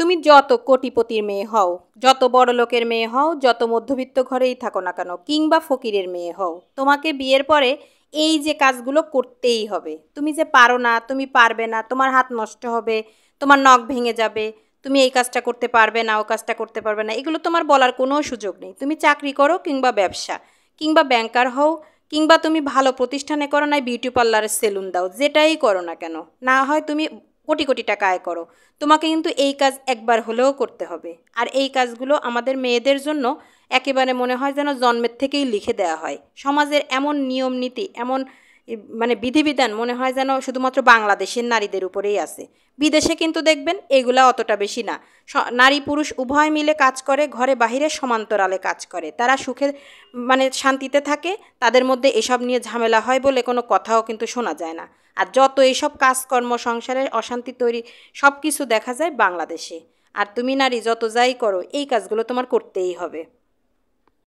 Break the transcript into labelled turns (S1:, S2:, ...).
S1: তুমি যত কোটিপতির মেয়ে হও, যত বড় লোকের মেয়ে হও, যত মধ্যবিত্ত ঘরেই থাকো না কেন, কিংবা ফকিরের মেয়ে হও, তোমাকে বিয়ের পরে এই যে কাজগুলো করতেই হবে। তুমি যে পারো না, তুমি পারবে না, তোমার হাত নষ্ট হবে, তোমার নখ ভেঙে যাবে, তুমি এই কাজটা করতে পারবে না, ও কাজটা করতে পারবে না, এগুলো তোমার বলার কোনো সুযোগ নেই। তুমি চাকরি করো কিংবা ব্যবসা, কিংবা ব্যাংকার হও, কিংবা তুমি ভালো প্রতিষ্ঠানে করো, না বিউটি পার্লারের সেলুন দাও, যেটাই করো না কেন, না হয় তুমি কোটি কোটি টাকা আয় করো, তোমাকে কিন্তু এই কাজ একবার হলেও করতে হবে। আর এই কাজগুলো আমাদের মেয়েদের জন্য একেবারে মনে হয় যেন জন্মের থেকেই লিখে দেওয়া হয়। সমাজের এমন নিয়ম নীতি, এমন মানে বিধিবিধান মনে হয় যেন শুধুমাত্র বাংলাদেশের নারীদের উপরেই আছে। বিদেশে কিন্তু দেখবেন এগুলা অতটা বেশি না। নারী পুরুষ উভয় মিলে কাজ করে, ঘরে বাহিরে সমান্তরালে কাজ করে, তারা সুখে মানে শান্তিতে থাকে। তাদের মধ্যে এসব নিয়ে ঝামেলা হয় বলে কোনো কথাও কিন্তু শোনা যায় না। আর যত এইসব কাজকর্ম, সংসারের অশান্তি তৈরি, সব কিছু দেখা যায় বাংলাদেশে। আর তুমি নারী যত যাই করো, এই কাজগুলো তোমার করতেই হবে।